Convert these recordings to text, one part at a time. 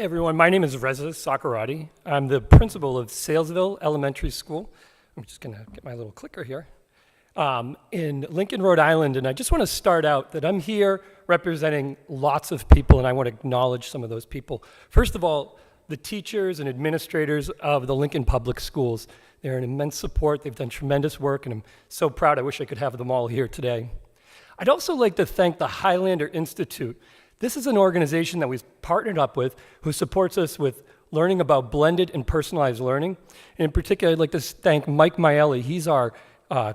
everyone, my name is Reza Sakarati. I'm the principal of Salesville Elementary School. I'm just gonna get my little clicker here. In Lincoln, Rhode Island, and I just want to start out that I'm here representing lots of people, and I want to acknowledge some of those people. First of all, the teachers and administrators of the Lincoln Public Schools. They're an immense support. They've done tremendous work, and I'm so proud. I wish I could have them all here today. I'd also like to thank the Highlander Institute. This is an organization that we've partnered up with who supports us with learning about blended and personalized learning. And in particular, I'd like to thank Mike Maelli. He's our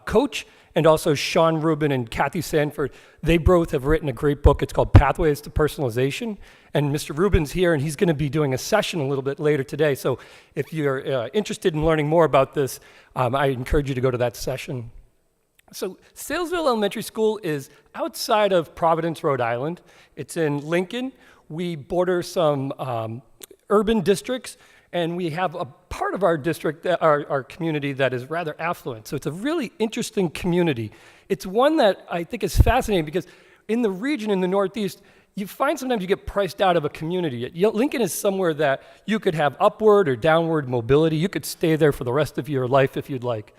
coach, and also Sean Rubin and Kathy Sanford. They both have written a great book. It's called Pathways to Personalization. And Mr. Rubin's here, and he's going to be doing a session a little bit later today. So if you're interested in learning more about this, I encourage you to go to that session. So Salesville Elementary School is outside of Providence, Rhode Island. It's in Lincoln. We border some urban districts, and we have a part of our district, our community, that is rather affluent. So it's a really interesting community. It's one that I think is fascinating because in the region, in the Northeast, you find sometimes you get priced out of a community. Lincoln is somewhere that you could have upward or downward mobility. You could stay there for the rest of your life if you'd like.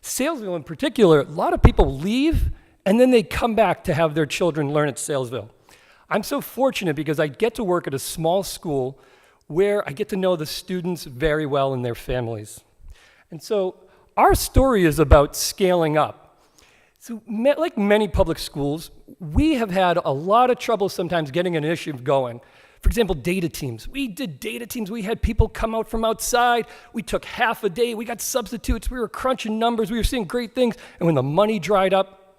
Salesville in particular, a lot of people leave and then they come back to have their children learn at Salesville. I'm so fortunate because I get to work at a small school where I get to know the students very well and their families. And so our story is about scaling up. So like many public schools, we have had a lot of trouble sometimes getting an initiative going. For example, data teams. We did data teams. We had people come out from outside. We took half a day. We got substitutes. We were crunching numbers. We were seeing great things. And when the money dried up,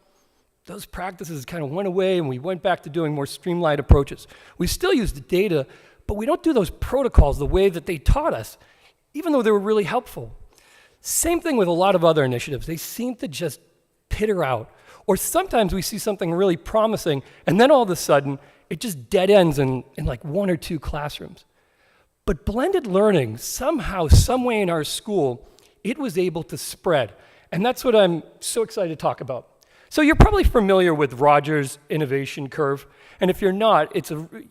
those practices kind of went away and we went back to doing more streamlined approaches. We still use the data, but we don't do those protocols the way that they taught us, even though they were really helpful. Same thing with a lot of other initiatives. They seem to just peter out. Or sometimes we see something really promising, and then all of a sudden, it just dead ends in like one or two classrooms. But blended learning, somehow, some way in our school, it was able to spread. And that's what I'm so excited to talk about. So you're probably familiar with Rogers' innovation curve. And if you're not,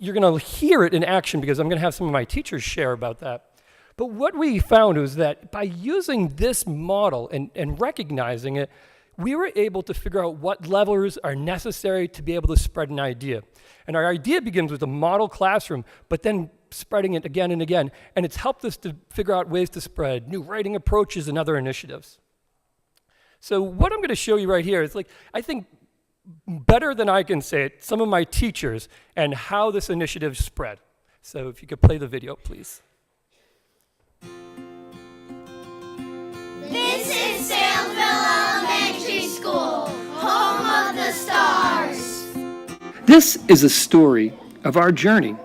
you're gonna hear it in action because I'm gonna have some of my teachers share about that. But what we found was that by using this model and recognizing it, we were able to figure out what levers are necessary to be able to spread an idea. And our idea begins with a model classroom, but then spreading it again and again. And it's helped us to figure out ways to spread new writing approaches and other initiatives. So what I'm going to show you right here is, I think better than I can say it, some of my teachers and how this initiative spread. So if you could play the video, please. This is Salesville Elementary School, home of the stars. This is a story of our journey,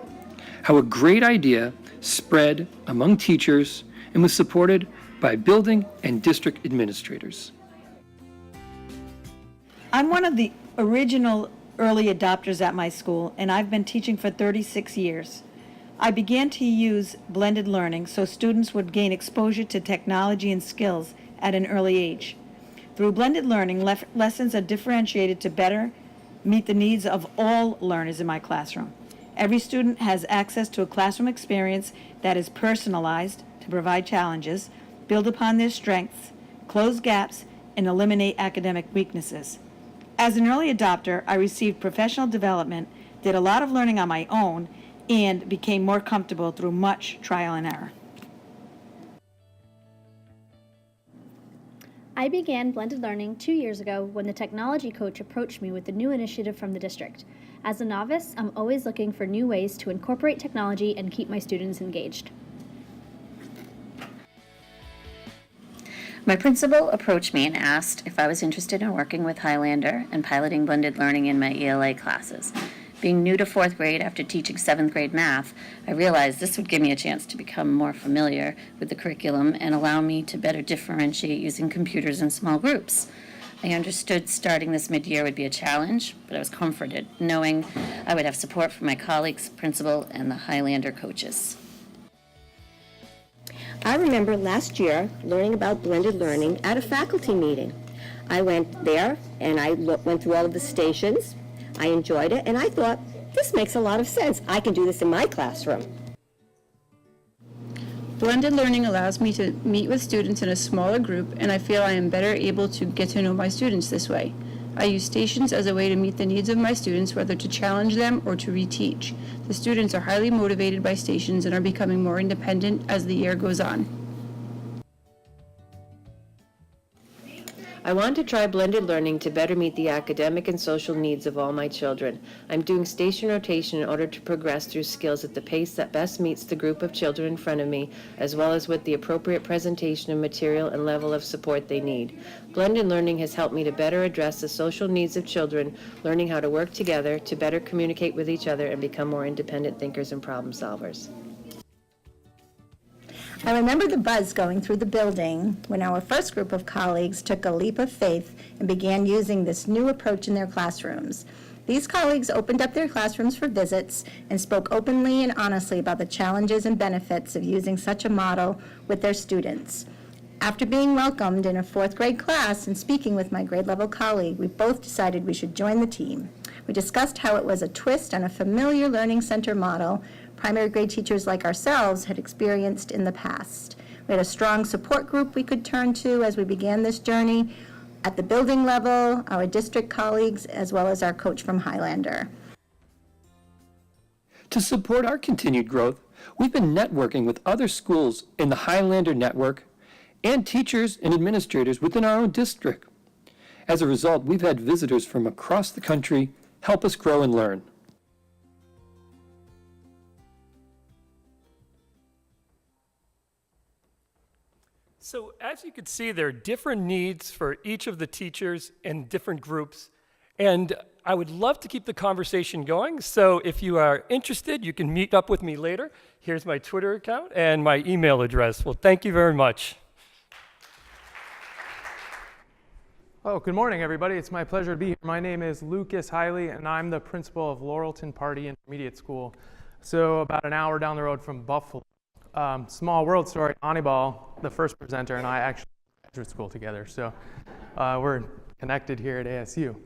how a great idea spread among teachers and was supported by building and district administrators. I'm one of the original early adopters at my school, and I've been teaching for 36 years. I began to use blended learning so students would gain exposure to technology and skills at an early age. Through blended learning, lessons are differentiated to better meet the needs of all learners in my classroom. Every student has access to a classroom experience that is personalized to provide challenges, build upon their strengths, close gaps, and eliminate academic weaknesses. As an early adopter, I received professional development, did a lot of learning on my own, and became more comfortable through much trial and error. I began blended learning 2 years ago when the technology coach approached me with a new initiative from the district. As a novice, I'm always looking for new ways to incorporate technology and keep my students engaged. My principal approached me and asked if I was interested in working with Highlander and piloting blended learning in my ELA classes. Being new to 4th grade after teaching 7th grade math, I realized this would give me a chance to become more familiar with the curriculum and allow me to better differentiate using computers in small groups. I understood starting this mid-year would be a challenge, but I was comforted knowing I would have support from my colleagues, principal, and the Highlander coaches. I remember last year learning about blended learning at a faculty meeting. I went there and I went through all of the stations. I enjoyed it, and I thought, this makes a lot of sense. I can do this in my classroom. Blended learning allows me to meet with students in a smaller group, and I feel I am better able to get to know my students this way. I use stations as a way to meet the needs of my students, whether to challenge them or to reteach. The students are highly motivated by stations and are becoming more independent as the year goes on. I want to try blended learning to better meet the academic and social needs of all my children. I'm doing station rotation in order to progress through skills at the pace that best meets the group of children in front of me, as well as with the appropriate presentation of material and level of support they need. Blended learning has helped me to better address the social needs of children, learning how to work together to better communicate with each other and become more independent thinkers and problem solvers. I remember the buzz going through the building when our first group of colleagues took a leap of faith and began using this new approach in their classrooms. These colleagues opened up their classrooms for visits and spoke openly and honestly about the challenges and benefits of using such a model with their students. After being welcomed in a fourth grade class and speaking with my grade level colleague, we both decided we should join the team. We discussed how it was a twist on a familiar learning center model primary grade teachers like ourselves had experienced in the past. We had a strong support group we could turn to as we began this journey at the building level, our district colleagues, as well as our coach from Highlander. To support our continued growth, we've been networking with other schools in the Highlander network and teachers and administrators within our own district. As a result, we've had visitors from across the country help us grow and learn. So as you can see, there are different needs for each of the teachers in different groups, and I would love to keep the conversation going. So if you are interested, you can meet up with me later. Here's my Twitter account and my email address. Well, thank you very much. Oh, good morning, everybody. It's my pleasure to be here. My name is Lucas Hiley, and I'm the principal of Laurelton Party Intermediate School, so about an hour down the road from Buffalo. Small world story, Anibal, the first presenter, and I actually went to graduate school together, so we're connected here at ASU.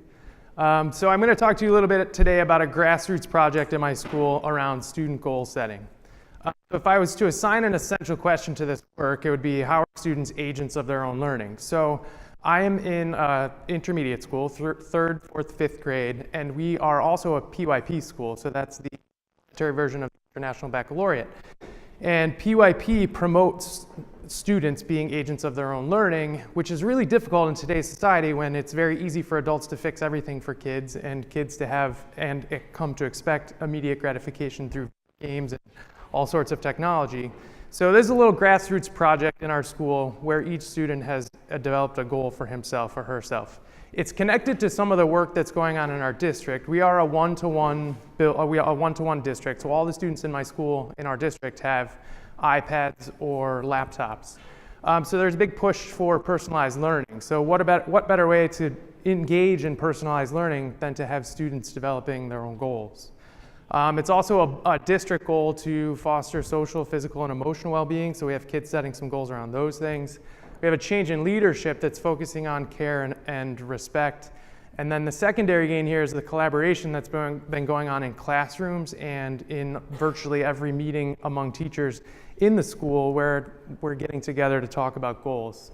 So I'm going to talk to you a little bit today about a grassroots project in my school around student goal setting. If I was to assign an essential question to this work, it would be, how are students agents of their own learning? So I am in intermediate school, third, fourth, fifth grade, and we are also a PYP school, so that's the military version of the International Baccalaureate. And PYP promotes students being agents of their own learning, which is really difficult in today's society when it's very easy for adults to fix everything for kids and kids to have and come to expect immediate gratification through games and all sorts of technology. So there's a little grassroots project in our school where each student has developed a goal for himself or herself. It's connected to some of the work that's going on in our district. We are a one-to-one district, so all the students in my school, in our district, have iPads or laptops. So there's a big push for personalized learning. So what better way to engage in personalized learning than to have students developing their own goals? It's also a district goal to foster social, physical, and emotional well-being, so we have kids setting some goals around those things. We have a change in leadership that's focusing on care and respect. And then the secondary gain here is the collaboration that's been going on in classrooms and in virtually every meeting among teachers in the school where we're getting together to talk about goals.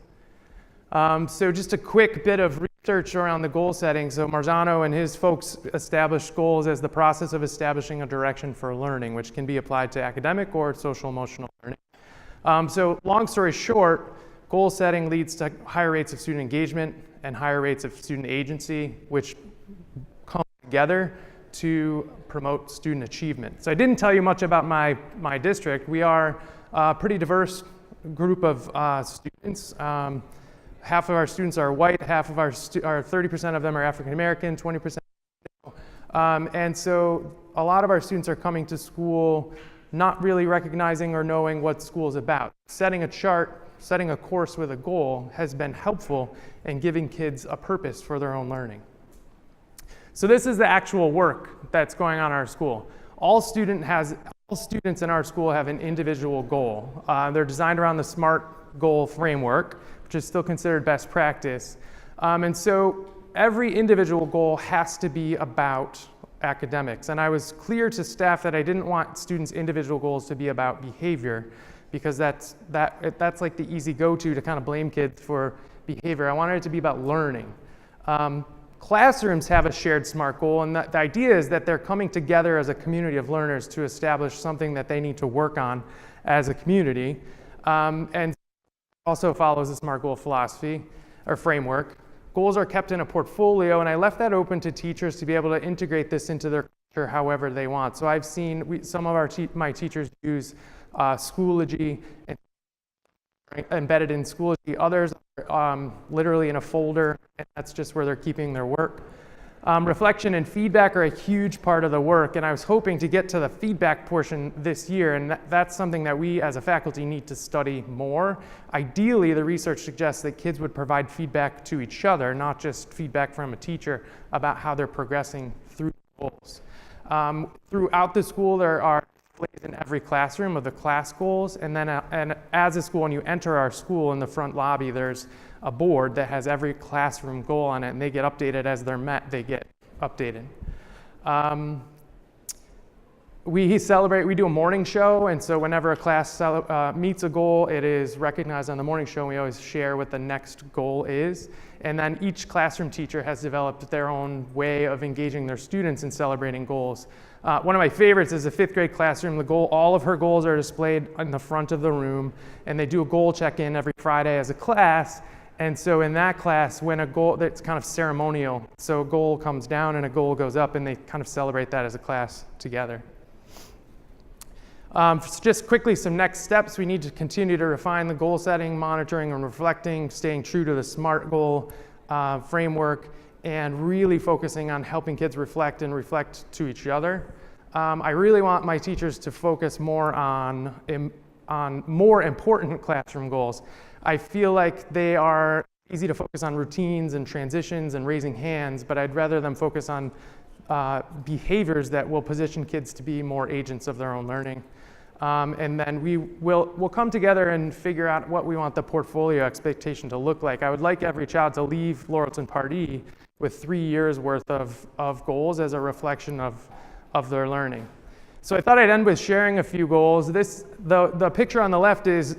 So just a quick bit of research around the goal setting. So Marzano and his folks established goals as the process of establishing a direction for learning, which can be applied to academic or social emotional learning. So long story short, goal setting leads to higher rates of student engagement and higher rates of student agency, which come together to promote student achievement. So I didn't tell you much about my district. We are a pretty diverse group of students. Half of our students are white, half of our 30% of them are African American, 20%. And so a lot of our students are coming to school not really recognizing or knowing what school is about. Setting a chart, setting a course with a goal has been helpful in giving kids a purpose for their own learning. So this is the actual work that's going on in our school. All students in our school have an individual goal. They're designed around the SMART goal framework, which is still considered best practice. And so every individual goal has to be about academics. And I was clear to staff that I didn't want students' individual goals to be about behavior, because that's like the easy go-to to kind of blame kids for behavior. I wanted it to be about learning. Classrooms have a shared SMART goal, and the idea is that they're coming together as a community of learners to establish something that they need to work on as a community, and also follows the SMART goal philosophy or framework. Goals are kept in a portfolio, and I left that open to teachers to be able to integrate this into their culture however they want. So I've seen some of my teachers use Schoology and embedded in Schoology. Others are literally in a folder, and that's just where they're keeping their work. Reflection and feedback are a huge part of the work, and I was hoping to get to the feedback portion this year, and that's something that we as a faculty need to study more. Ideally, the research suggests that kids would provide feedback to each other, not just feedback from a teacher about how they're progressing through goals. Throughout the school, there are displays in every classroom of the class goals, and then and as a school, when you enter our school in the front lobby, there's a board that has every classroom goal on it, and they get updated as they're met. They get updated. We do a morning show, and so whenever a class meets a goal, it is recognized on the morning show, and we always share what the next goal is. And then each classroom teacher has developed their own way of engaging their students in celebrating goals. One of my favorites is a 5th grade classroom. All of her goals are displayed in the front of the room, and they do a goal check-in every Friday as a class. And so in that class, when a goal, that's kind of ceremonial. So a goal comes down and a goal goes up, and they kind of celebrate that as a class together. Just quickly, some next steps. We need to continue to refine the goal setting, monitoring, and reflecting, staying true to the SMART goal framework, and really focusing on helping kids reflect and reflect to each other. I really want my teachers to focus more on more important classroom goals. I feel like they are easy to focus on routines and transitions and raising hands, but I'd rather them focus on behaviors that will position kids to be more agents of their own learning. And then we'll come together and figure out what we want the portfolio expectation to look like. I would like every child to leave Laurelton Part E with 3 years worth of goals as a reflection of their learning. So I thought I'd end with sharing a few goals. The picture on the left is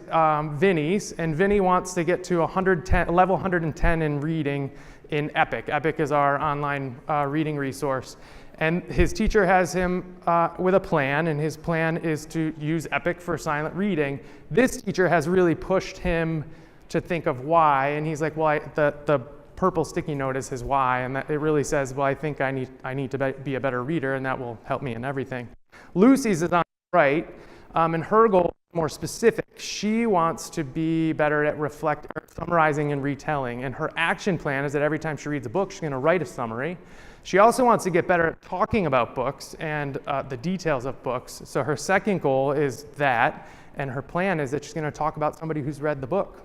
Vinny's, and Vinny wants to get to level 110 in reading in EPIC. EPIC is our online reading resource. And his teacher has him with a plan, and his plan is to use EPIC for silent reading. This teacher has really pushed him to think of why, and he's like, well, the purple sticky note is his why, and it really says, well, I think I need to be a better reader, and that will help me in everything. Lucy's is on the right, and her goal is more specific. She wants to be better at summarizing and retelling, and her action plan is that every time she reads a book, she's going to write a summary. She also wants to get better at talking about books and the details of books. So her second goal is that, and her plan is that she's going to talk about somebody who's read the book.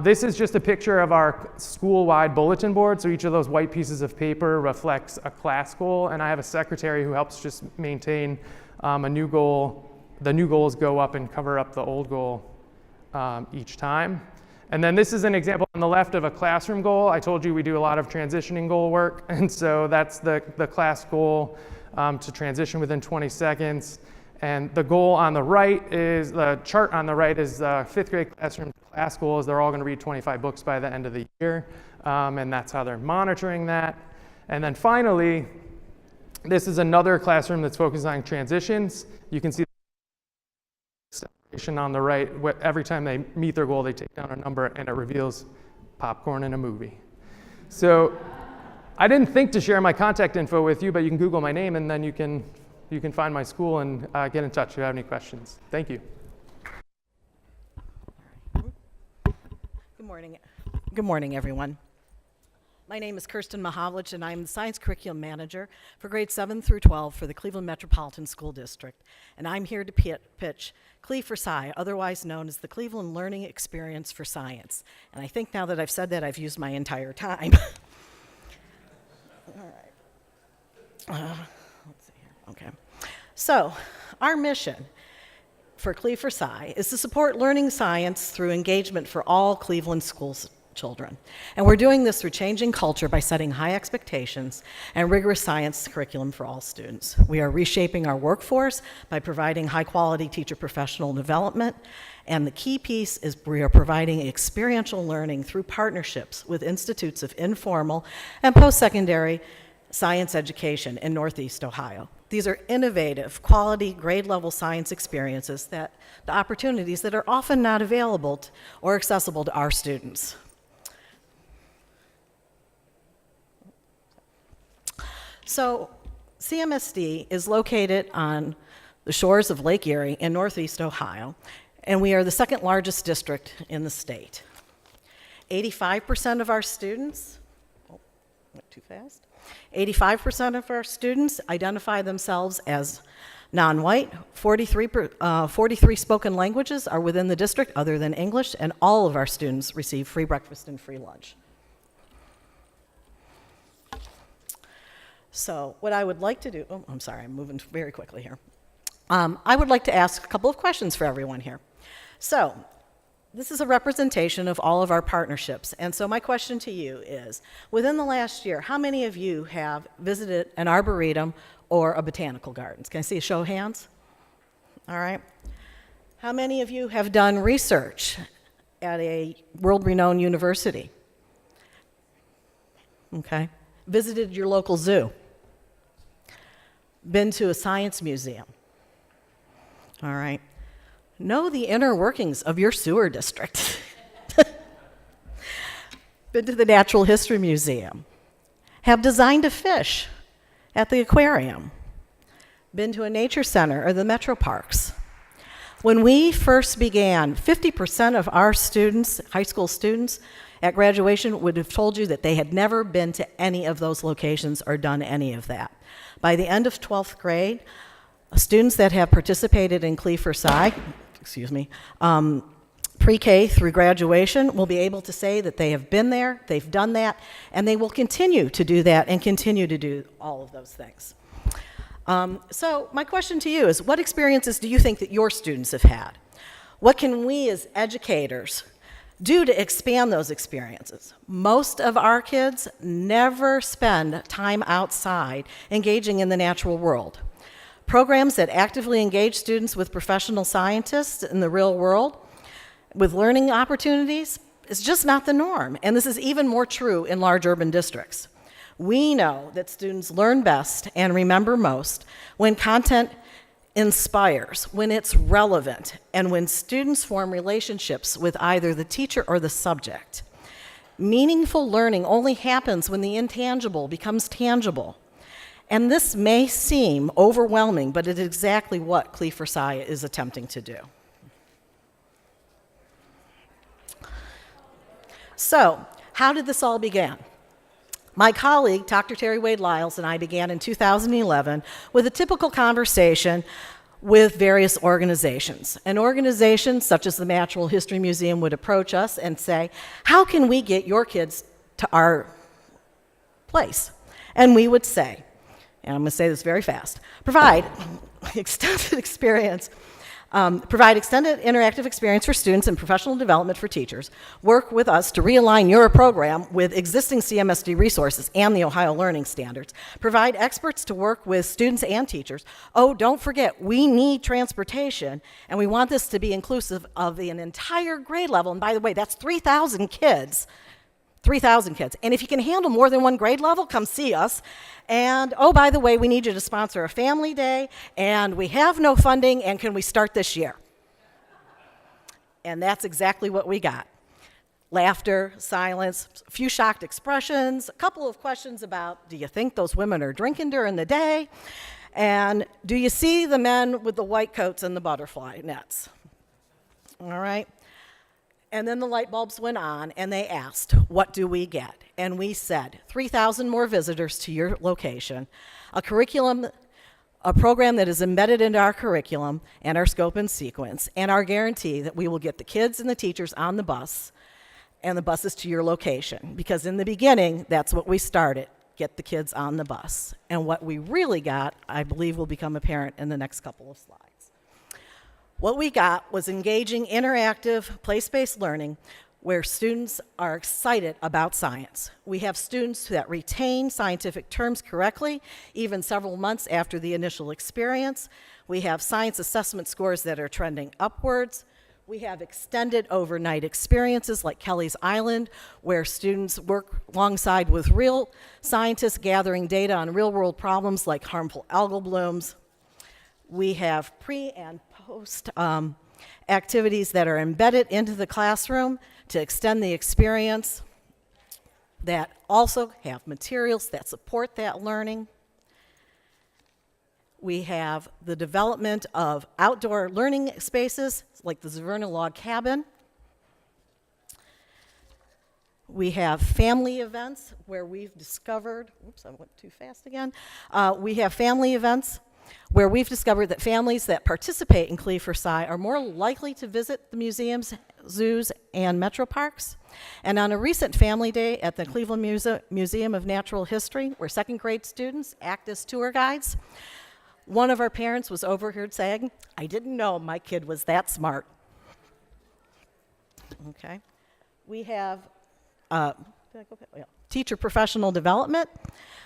This is just a picture of our school-wide bulletin board. So each of those white pieces of paper reflects a class goal, and I have a secretary who helps just maintain a new goal. The new goals go up and cover up the old goal each time. And then this is an example on the left of a classroom goal. I told you we do a lot of transitioning goal work, and so that's the class goal to transition within 20 seconds. And the goal on the right is, the chart on the right is the 5th grade classroom class goals. They're all going to read 25 books by the end of the year, and that's how they're monitoring that. And then finally, this is another classroom that's focused on transitions. You can see on the right, every time they meet their goal, they take down a number, and it reveals popcorn in a movie. So I didn't think to share my contact info with you, but you can Google my name, and then you can find my school and get in touch if you have any questions. Thank you. Good morning. Good morning, everyone. My name is Kirsten Mahavlich, and I'm the Science Curriculum Manager for grades 7 through 12 for the Cleveland Metropolitan School District. And I'm here to pitch CLE for Sci, otherwise known as the Cleveland Learning Experience for Science. And I think now that I've said that, I've used my entire time. All right. Let's see here. Okay. So, our mission for CLE for Sci is to support learning science through engagement for all Cleveland schools children. And we're doing this through changing culture by setting high expectations and rigorous science curriculum for all students. We are reshaping our workforce by providing high-quality teacher professional development. And the key piece is we are providing experiential learning through partnerships with institutes of informal and post-secondary science education in Northeast Ohio. These are innovative, quality, grade-level science experiences the opportunities that are often not available or accessible to our students. So, CMSD is located on the shores of Lake Erie in Northeast Ohio, and we are the second largest district in the state. 85% of our students, went too fast. 85% of our students identify themselves as non-white. 43 spoken languages are within the district other than English, and all of our students receive free breakfast and free lunch. So what I would like to do, oh, I'm sorry, I'm moving very quickly here. I would like to ask a couple of questions for everyone here. So this is a representation of all of our partnerships. And so my question to you is, within the last year, how many of you have visited an arboretum or a botanical gardens? Can I see a show of hands? All right. How many of you have done research at a world-renowned university? Okay. Visited your local zoo? Been to a science museum? All right. Know the inner workings of your sewer district. Been to the Natural History Museum. Have designed a fish at the aquarium. Been to a nature center or the metro parks. When we first began, 50% of our students, high school students, at graduation would have told you that they had never been to any of those locations or done any of that. By the end of 12th grade, students that have participated in K12, pre-K through graduation will be able to say that they have been there, they've done that, and they will continue to do that and continue to do all of those things. So my question to you is, what experiences do you think that your students have had? What can we as educators do to expand those experiences? Most of our kids never spend time outside engaging in the natural world. Programs that actively engage students with professional scientists in the real world with learning opportunities is just not the norm, and this is even more true in large urban districts. We know that students learn best and remember most when content inspires, when it's relevant, and when students form relationships with either the teacher or the subject. Meaningful learning only happens when the intangible becomes tangible. And this may seem overwhelming, but it is exactly what K12 is attempting to do. So, how did this all begin? My colleague, Dr. Terry Wade-Lyles, and I began in 2011 with a typical conversation with various organizations. An organization such as the Natural History Museum would approach us and say, how can we get your kids to our place? And we would say, and I'm going to say this very fast, provide extended interactive experience for students and professional development for teachers, work with us to realign your program with existing CMSD resources and the Ohio Learning Standards, provide experts to work with students and teachers. Oh, don't forget, we need transportation, and we want this to be inclusive of an entire grade level, and by the way, that's 3,000 kids. 3,000 kids. And if you can handle more than one grade level, come see us. And, oh, by the way, we need you to sponsor a family day, and we have no funding, and can we start this year? And that's exactly what we got. Laughter, silence, a few shocked expressions, a couple of questions about, do you think those women are drinking during the day? And do you see the men with the white coats and the butterfly nets? All right. And then the light bulbs went on, and they asked, what do we get? And we said, 3,000 more visitors to your location, a curriculum, a program that is embedded into our curriculum and our scope and sequence, and our guarantee that we will get the kids and the teachers on the bus, and the buses to your location. Because in the beginning, that's what we started, get the kids on the bus. And what we really got, I believe, will become apparent in the next couple of slides. What we got was engaging interactive place-based learning where students are excited about science. We have students that retain scientific terms correctly, even several months after the initial experience. We have science assessment scores that are trending upwards. We have extended overnight experiences like Kelly's Island, where students work alongside with real scientists gathering data on real-world problems like harmful algal blooms. We have pre and post activities that are embedded into the classroom to extend the experience, that also have materials that support that learning. We have the development of outdoor learning spaces like the Zaverna Log Cabin. We have family events where we've discovered, oops, I went too fast again. We have family events where we've discovered that families that participate in Cleve for Sci are more likely to visit the museums, zoos, and metro parks. And on a recent family day at the Cleveland Museum of Natural History, where second grade students act as tour guides, one of our parents was overheard saying, "I didn't know my kid was that smart." Okay. We have teacher professional development,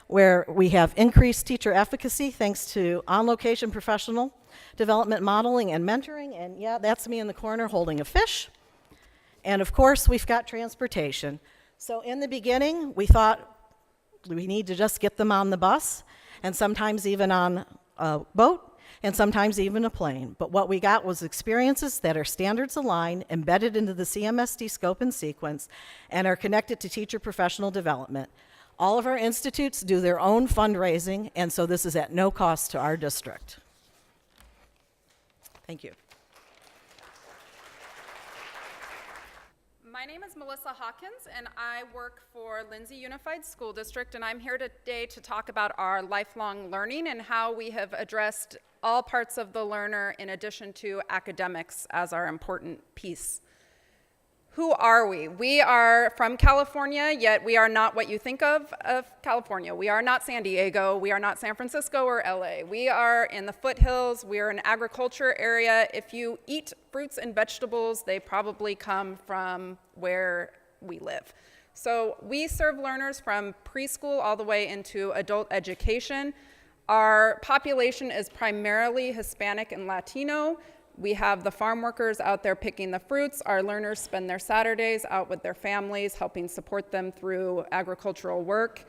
where we have increased teacher efficacy thanks to on-location professional development modeling and mentoring. And yeah, that's me in the corner holding a fish. And of course, we've got transportation. So in the beginning, we thought we need to just get them on the bus, and sometimes even on a boat, and sometimes even a plane. But what we got was experiences that are standards aligned, embedded into the CMSD scope and sequence, and are connected to teacher professional development. All of our institutes do their own fundraising, and so this is at no cost to our district. Thank you. My name is Melissa Hawkins, and I work for Lindsay Unified School District, and I'm here today to talk about our lifelong learning and how we have addressed all parts of the learner in addition to academics as our important piece. Who are we? We are from California, yet we are not what you think of California. We are not San Diego. We are not San Francisco or LA. We are in the foothills. We are an agriculture area. If you eat fruits and vegetables, they probably come from where we live. So we serve learners from preschool all the way into adult education. Our population is primarily Hispanic and Latino. We have the farm workers out there picking the fruits. Our learners spend their Saturdays out with their families, helping support them through agricultural work.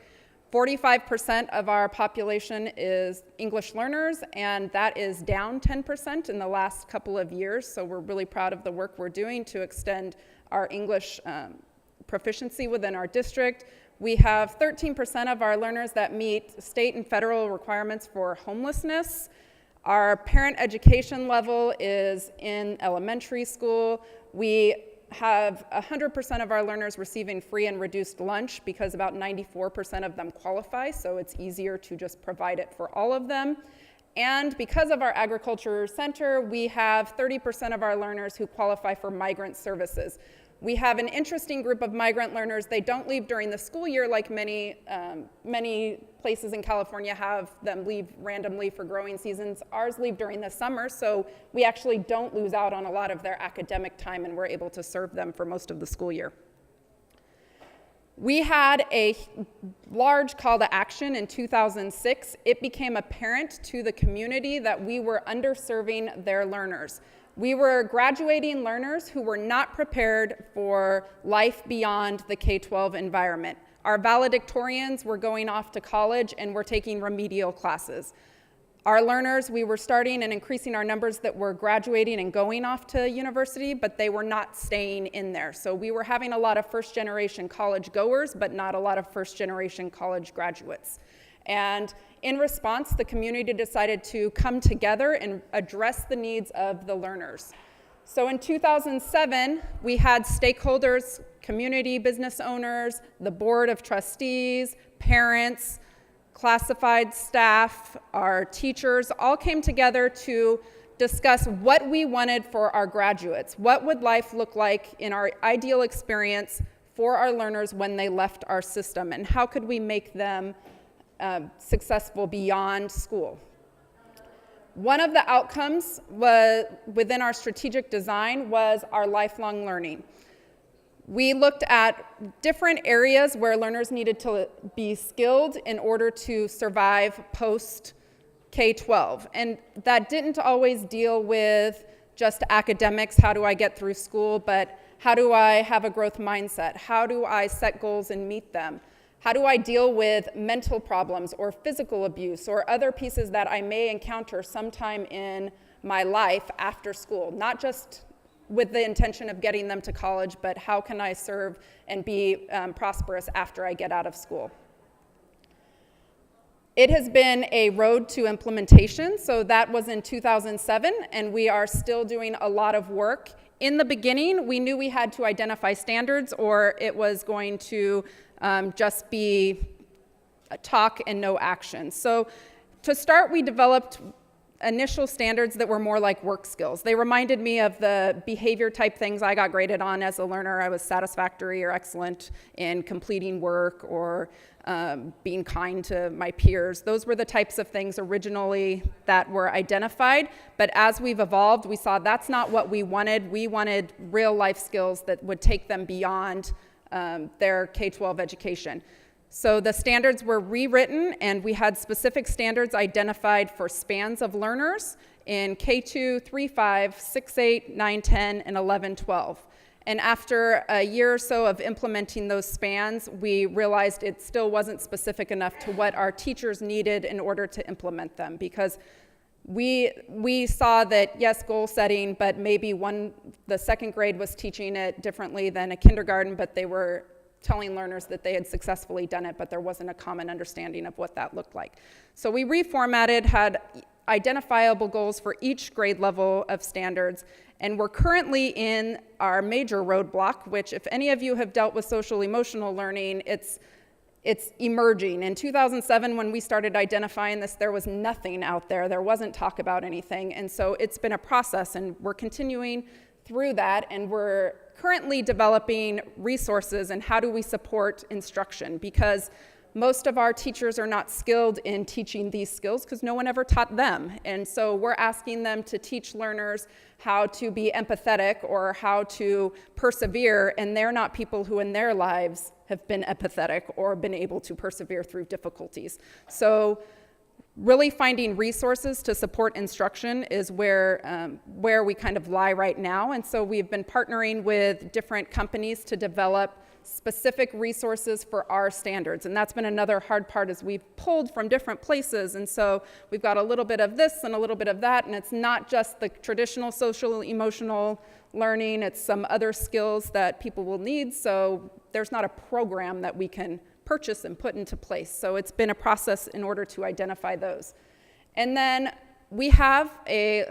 45% of our population is English learners, and that is down 10% in the last couple of years. So we're really proud of the work we're doing to extend our English proficiency within our district. We have 13% of our learners that meet state and federal requirements for homelessness. Our parent education level is in elementary school. We have 100% of our learners receiving free and reduced lunch because about 94% of them qualify, so it's easier to just provide it for all of them. And because of our agriculture center, we have 30% of our learners who qualify for migrant services. We have an interesting group of migrant learners. They don't leave during the school year like many places in California have them leave randomly for growing seasons. Ours leave during the summer, so we actually don't lose out on a lot of their academic time, and we're able to serve them for most of the school year. We had a large call to action in 2006. It became apparent to the community that we were underserving their learners. We were graduating learners who were not prepared for life beyond the K12 environment. Our valedictorians were going off to college and were taking remedial classes. Our learners, we were starting and increasing our numbers that were graduating and going off to university, but they were not staying in there. So we were having a lot of first-generation college goers, but not a lot of first-generation college graduates. And in response, the community decided to come together and address the needs of the learners. So in 2007, we had stakeholders, community business owners, the board of trustees, parents, classified staff, our teachers, all came together to discuss what we wanted for our graduates. What would life look like in our ideal experience for our learners when they left our system, and how could we make them successful beyond school? One of the outcomes within our strategic design was our lifelong learning. We looked at different areas where learners needed to be skilled in order to survive post K12. And that didn't always deal with just academics, how do I get through school, but how do I have a growth mindset? How do I set goals and meet them? How do I deal with mental problems or physical abuse or other pieces that I may encounter sometime in my life after school? Not just with the intention of getting them to college, but how can I serve and be prosperous after I get out of school? It has been a road to implementation, so that was in 2007, and we are still doing a lot of work. In the beginning, we knew we had to identify standards, or it was going to just be a talk and no action. So to start, we developed initial standards that were more like work skills. They reminded me of the behavior type things I got graded on as a learner. I was satisfactory or excellent in completing work or being kind to my peers. Those were the types of things originally that were identified, but as we've evolved, we saw that's not what we wanted. We wanted real life skills that would take them beyond their K-12 education. So the standards were rewritten, and we had specific standards identified for spans of learners in K2, 3, 5, 6, 8, 9, 10, and 11, 12. And after a year or so of implementing those spans, we realized it still wasn't specific enough to what our teachers needed in order to implement them, because we saw that, yes, goal setting, but maybe the second grade was teaching it differently than a kindergarten, but they were telling learners that they had successfully done it, but there wasn't a common understanding of what that looked like. So we reformatted, had identifiable goals for each grade level of standards, and we're currently in our major roadblock, which if any of you have dealt with social emotional learning, it's emerging. In 2007, when we started identifying this, there was nothing out there. There wasn't talk about anything, and so it's been a process, and we're continuing through that, and we're currently developing resources and how do we support instruction, because most of our teachers are not skilled in teaching these skills because no one ever taught them. And so we're asking them to teach learners how to be empathetic or how to persevere, and they're not people who in their lives have been empathetic or been able to persevere through difficulties. So really finding resources to support instruction is where we kind of lie right now. And so we've been partnering with different companies to develop specific resources for our standards. And that's been another hard part, is we've pulled from different places. And so we've got a little bit of this and a little bit of that. And it's not just the traditional social emotional learning, it's some other skills that people will need. So there's not a program that we can purchase and put into place. So it's been a process in order to identify those. And then we have a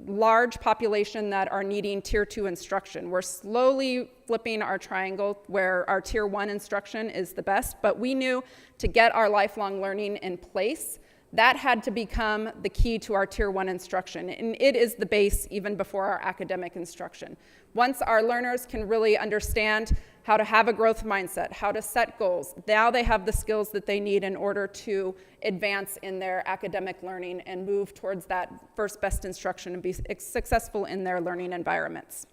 large population that are needing tier 2 instruction. We're slowly flipping our triangle where our tier 1 instruction is the best, but we knew to get our lifelong learning in place, that had to become the key to our tier 1 instruction. And it is the base even before our academic instruction. Once our learners can really understand how to have a growth mindset, how to set goals, now they have the skills that they need in order to advance in their academic learning and move towards that first best instruction and be successful in their learning environments.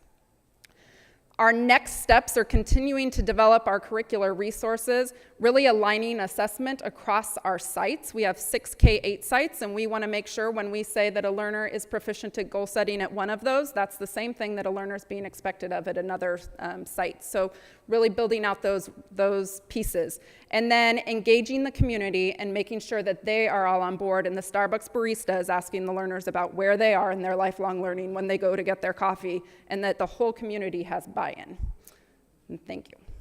Our next steps are continuing to develop our curricular resources, really aligning assessment across our sites. We have 6 K-8 sites, and we want to make sure when we say that a learner is proficient at goal setting at one of those, that's the same thing that a learner is being expected of at another site. So really building out those pieces. And then engaging the community and making sure that they are all on board, and the Starbucks barista is asking the learners about where they are in their lifelong learning when they go to get their coffee, and that the whole community has buy-in. And thank you.